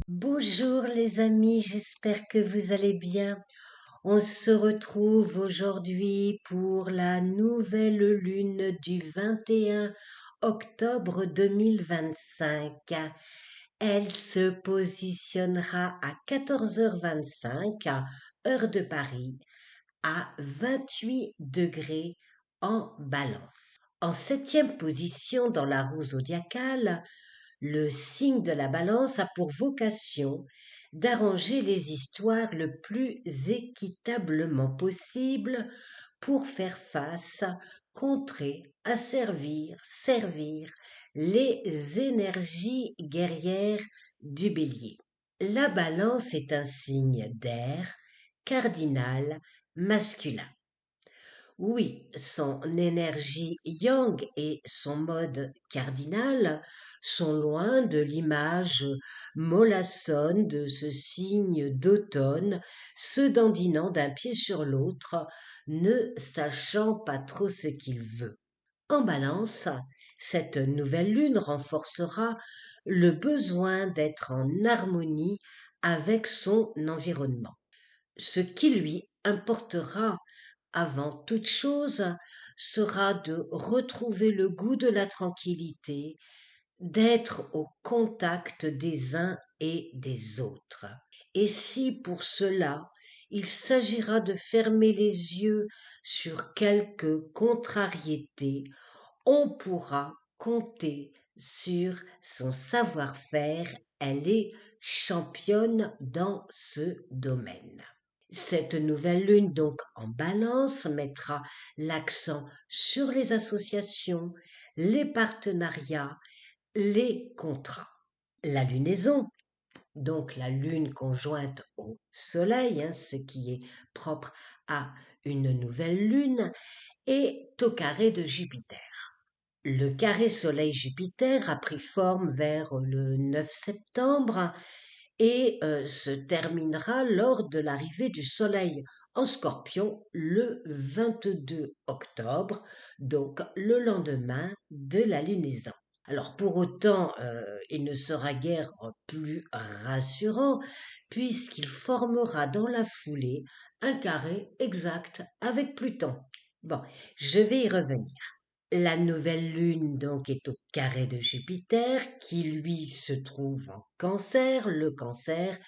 Bonjour les amis, j'espère que vous allez bien. On se retrouve aujourd'hui pour la nouvelle lune du 21 octobre 2025. Elle se positionnera à 14h25, heure de Paris, à 28 degrés en Balance. En septième position dans la roue zodiacale, le signe de la Balance a pour vocation d'arranger les histoires le plus équitablement possible pour faire face, contrer, asservir, servir les énergies guerrières du Bélier. La Balance est un signe d'air cardinal masculin. Oui, son énergie yang et son mode cardinal sont loin de l'image mollassonne de ce signe d'automne, se dandinant d'un pied sur l'autre, ne sachant pas trop ce qu'il veut. En balance, cette nouvelle lune renforcera le besoin d'être en harmonie avec son environnement, ce qui lui importera avant toute chose sera de retrouver le goût de la tranquillité, d'être au contact des uns et des autres. Et si pour cela il s'agira de fermer les yeux sur quelques contrariétés, on pourra compter sur son savoir-faire. Elle est championne dans ce domaine. Cette nouvelle lune, donc en balance, mettra l'accent sur les associations, les partenariats, les contrats. La lunaison, donc la lune conjointe au soleil, ce qui est propre à une nouvelle lune, est au carré de Jupiter. Le carré Soleil-Jupiter a pris forme vers le 9 septembre et se terminera lors de l'arrivée du Soleil en Scorpion le 22 octobre, donc le lendemain de la lunaison. Alors pour autant, il ne sera guère plus rassurant puisqu'il formera dans la foulée un carré exact avec Pluton. Bon, je vais y revenir. La nouvelle lune donc est au carré de Jupiter qui lui se trouve en Cancer. Le Cancer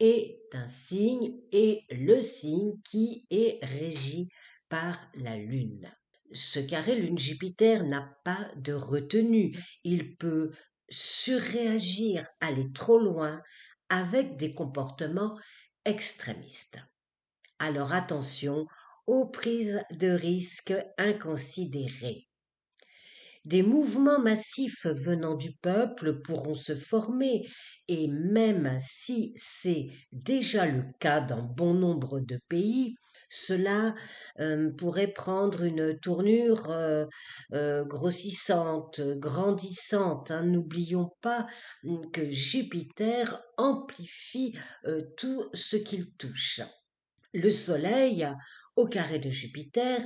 est un signe et le signe qui est régi par la lune. Ce carré lune-Jupiter n'a pas de retenue. Il peut surréagir, aller trop loin avec des comportements extrémistes. Alors attention aux prises de risques inconsidérées. Des mouvements massifs venant du peuple pourront se former et même si c'est déjà le cas dans bon nombre de pays, cela pourrait prendre une tournure grossissante, grandissante. N'oublions pas que Jupiter amplifie tout ce qu'il touche. Le Soleil, au carré de Jupiter,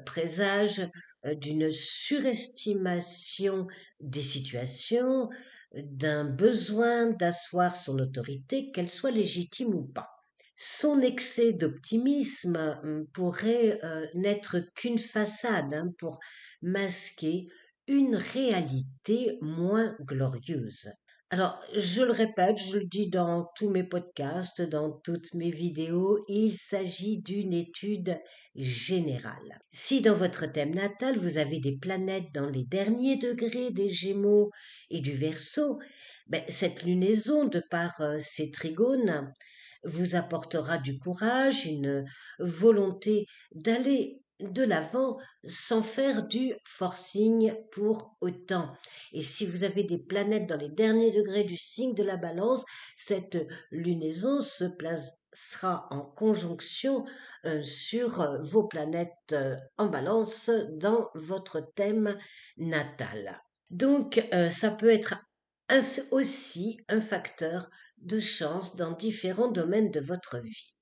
présage d'une surestimation des situations, d'un besoin d'asseoir son autorité, qu'elle soit légitime ou pas. Son excès d'optimisme pourrait n'être qu'une façade pour masquer une réalité moins glorieuse. Alors, je le répète, je le dis dans tous mes podcasts, dans toutes mes vidéos, il s'agit d'une étude générale. Si dans votre thème natal, vous avez des planètes dans les derniers degrés des Gémeaux et du Verseau, cette lunaison, de par ses trigones, vous apportera du courage, une volonté d'aller de l'avant sans faire du forcing pour autant. Et si vous avez des planètes dans les derniers degrés du signe de la balance, cette lunaison se placera en conjonction sur vos planètes en balance dans votre thème natal. Donc, ça peut être aussi un facteur de chance dans différents domaines de votre vie.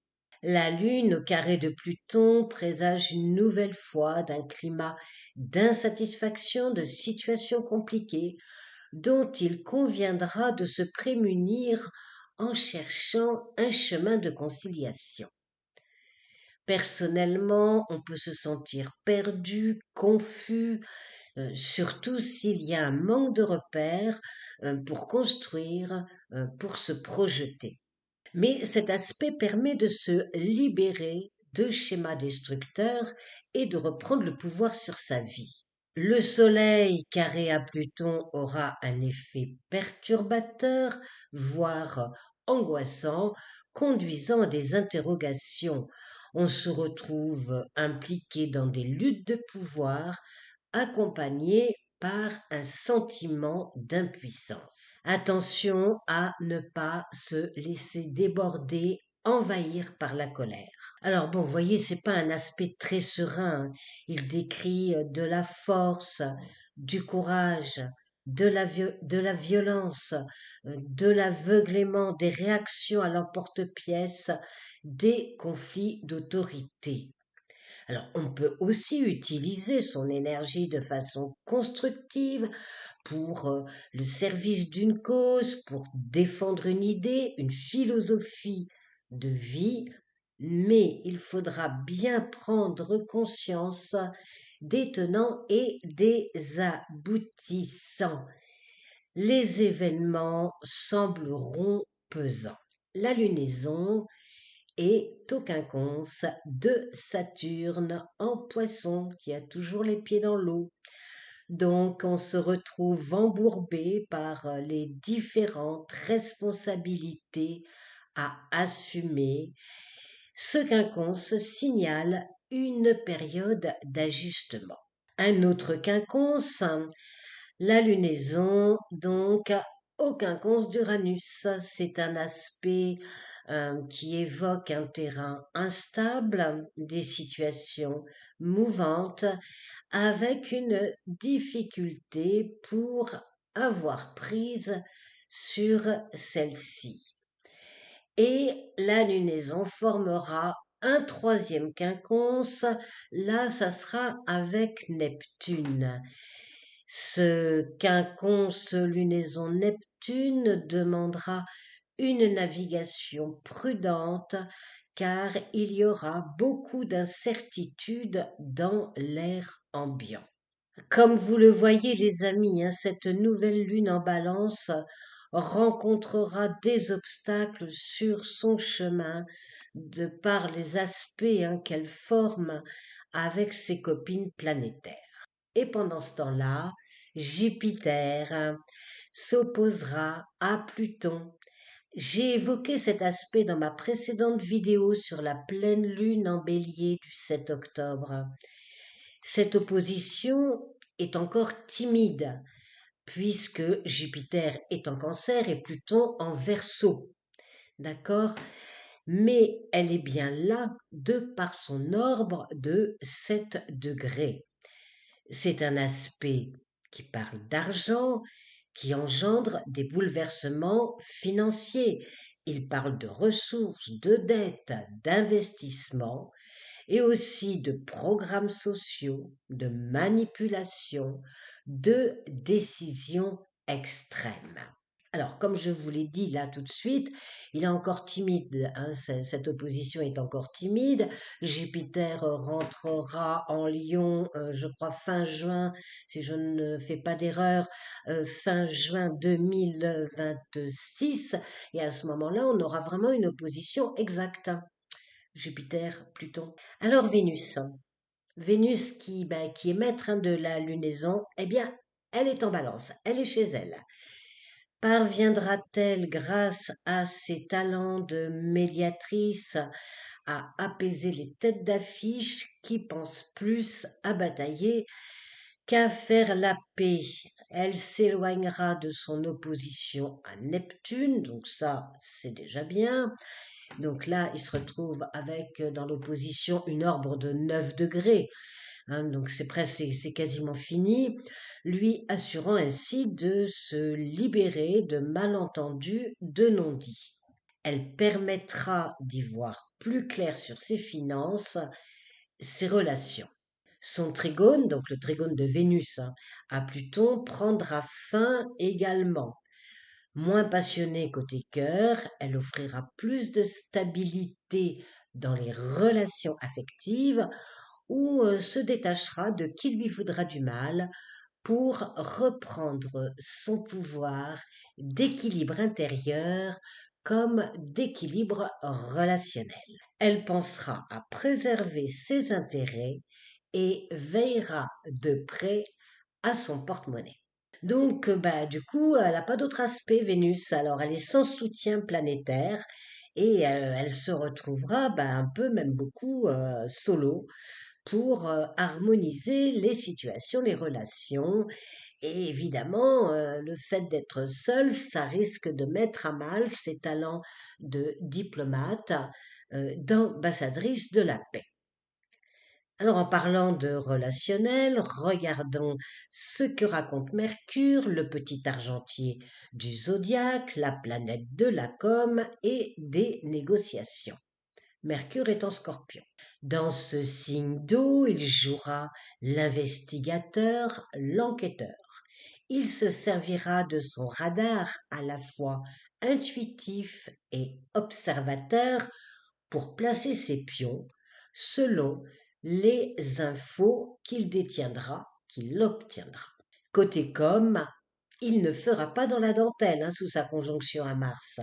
La Lune au carré de Pluton présage une nouvelle fois d'un climat d'insatisfaction, de situations compliquées, dont il conviendra de se prémunir en cherchant un chemin de conciliation. Personnellement, on peut se sentir perdu, confus, surtout s'il y a un manque de repères pour construire, pour se projeter. Mais cet aspect permet de se libérer de schémas destructeurs et de reprendre le pouvoir sur sa vie. Le Soleil carré à Pluton aura un effet perturbateur, voire angoissant, conduisant à des interrogations. On se retrouve impliqué dans des luttes de pouvoir, accompagné par un sentiment d'impuissance. Attention à ne pas se laisser déborder, envahir par la colère. Alors bon, vous voyez, c'est pas un aspect très serein. Il décrit de la force, du courage, de la violence, de l'aveuglement, des réactions à l'emporte-pièce, des conflits d'autorité. Alors, on peut aussi utiliser son énergie de façon constructive pour le service d'une cause, pour défendre une idée, une philosophie de vie, mais il faudra bien prendre conscience des tenants et des aboutissants. Les événements sembleront pesants. La lunaison est au quinconce de Saturne en Poisson, qui a toujours les pieds dans l'eau. Donc on se retrouve embourbé par les différentes responsabilités à assumer. Ce quinconce signale une période d'ajustement. Un autre quinconce, la lunaison, donc au quinconce d'Uranus. C'est un aspect qui évoque un terrain instable, des situations mouvantes, avec une difficulté pour avoir prise sur celle-ci. Et la lunaison formera un troisième quinconce, là ça sera avec Neptune. Ce quinconce lunaison Neptune demandera une navigation prudente car il y aura beaucoup d'incertitudes dans l'air ambiant. Comme vous le voyez les amis, cette nouvelle lune en balance rencontrera des obstacles sur son chemin de par les aspects qu'elle forme avec ses copines planétaires. Et pendant ce temps-là, Jupiter s'opposera à Pluton. J'ai évoqué cet aspect dans ma précédente vidéo sur la pleine lune en bélier du 7 octobre. Cette opposition est encore timide, puisque Jupiter est en cancer et Pluton en verseau. D'accord? Mais elle est bien là de par son ordre de 7 degrés. C'est un aspect qui parle d'argent, qui engendre des bouleversements financiers. Il parle de ressources, de dettes, d'investissements et aussi de programmes sociaux, de manipulation, de décisions extrêmes. Alors, comme je vous l'ai dit là tout de suite, il est encore timide, hein, cette opposition est encore timide. Jupiter rentrera en Lion, je crois, fin juin, si je ne fais pas d'erreur, fin juin 2026. Et à ce moment-là, on aura vraiment une opposition exacte. Jupiter-Pluton. Alors, Vénus. Vénus qui est maître, hein, de la lunaison, eh bien, elle est en balance, elle est chez elle. Parviendra-t-elle, grâce à ses talents de médiatrice, à apaiser les têtes d'affiche qui pensent plus à batailler qu'à faire la paix? Elle s'éloignera de son opposition à Neptune, donc ça, c'est déjà bien. Donc là, il se retrouve avec, dans l'opposition, une orbe de 9 degrés, hein, donc c'est presque, c'est quasiment fini, lui assurant ainsi de se libérer de malentendus, de non-dits. Elle permettra d'y voir plus clair sur ses finances, ses relations. Son trigone, donc le trigone de Vénus, hein, à Pluton, prendra fin également. Moins passionnée côté cœur, elle offrira plus de stabilité dans les relations affectives ou se détachera de qui lui voudra du mal pour reprendre son pouvoir d'équilibre intérieur comme d'équilibre relationnel. Elle pensera à préserver ses intérêts et veillera de près à son porte-monnaie. Donc, du coup, elle n'a pas d'autre aspect, Vénus. Alors, elle est sans soutien planétaire et elle se retrouvera un peu, même beaucoup, solo pour harmoniser les situations, les relations. Et évidemment, le fait d'être seule, ça risque de mettre à mal ses talents de diplomate, d'ambassadrice de la paix. Alors, en parlant de relationnel, regardons ce que raconte Mercure, le petit argentier du zodiaque, la planète de la com et des négociations. Mercure est en Scorpion. Dans ce signe d'eau, il jouera l'investigateur, l'enquêteur. Il se servira de son radar à la fois intuitif et observateur pour placer ses pions selon les infos qu'il détiendra, qu'il obtiendra. Côté com, il ne fera pas dans la dentelle, hein, sous sa conjonction à Mars.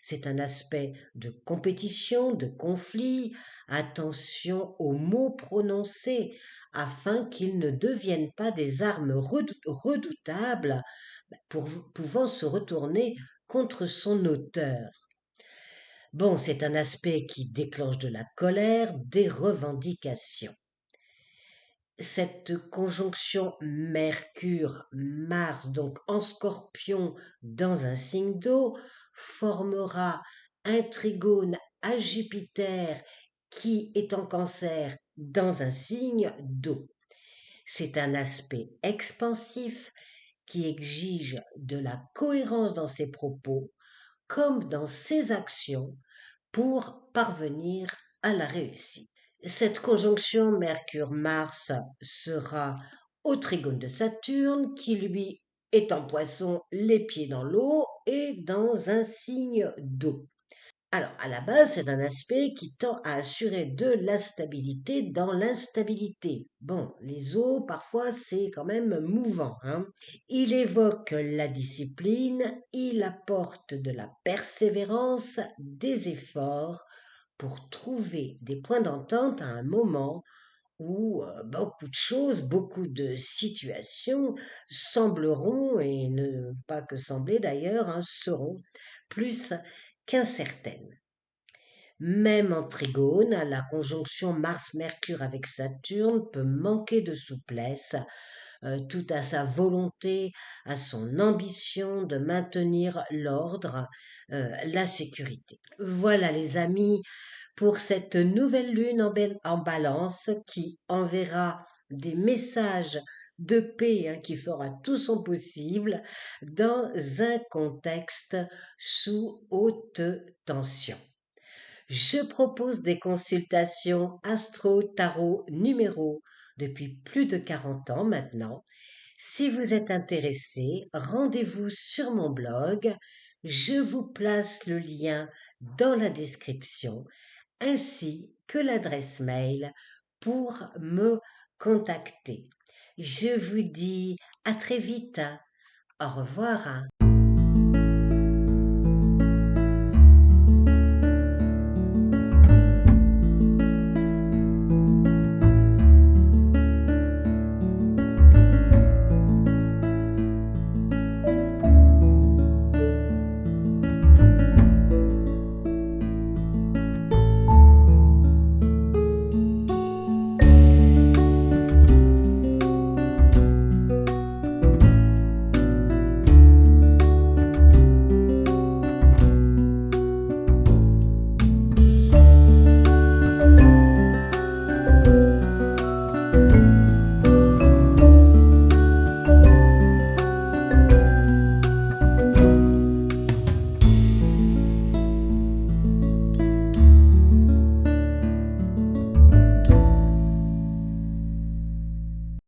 C'est un aspect de compétition, de conflit. Attention aux mots prononcés afin qu'ils ne deviennent pas des armes redoutables pouvant se retourner contre son auteur. Bon, c'est un aspect qui déclenche de la colère, des revendications. Cette conjonction Mercure-Mars, donc en Scorpion dans un signe d'eau, formera un trigone à Jupiter qui est en Cancer dans un signe d'eau. C'est un aspect expansif qui exige de la cohérence dans ses propos comme dans ses actions pour parvenir à la réussite. Cette conjonction Mercure-Mars sera au trigone de Saturne qui lui est en Poisson, les pieds dans l'eau et dans un signe d'eau. Alors, à la base, c'est un aspect qui tend à assurer de la stabilité dans l'instabilité. Bon, les eaux, parfois, c'est quand même mouvant, hein. Il évoque la discipline, il apporte de la persévérance, des efforts pour trouver des points d'entente à un moment où beaucoup de choses, beaucoup de situations sembleront, et ne pas que sembler d'ailleurs, hein, seront plus qu'incertaines. Même en trigone, la conjonction Mars-Mercure avec Saturne peut manquer de souplesse, tout à sa volonté, à son ambition de maintenir l'ordre, la sécurité. Voilà les amis pour cette nouvelle lune en balance qui enverra des messages de paix, hein, qui fera tout son possible dans un contexte sous haute tension. Je propose des consultations astro-tarot numéro depuis plus de 40 ans maintenant. Si vous êtes intéressé, rendez-vous sur mon blog. Je vous place le lien dans la description ainsi que l'adresse mail pour me contacter. Je vous dis à très vite. Au revoir.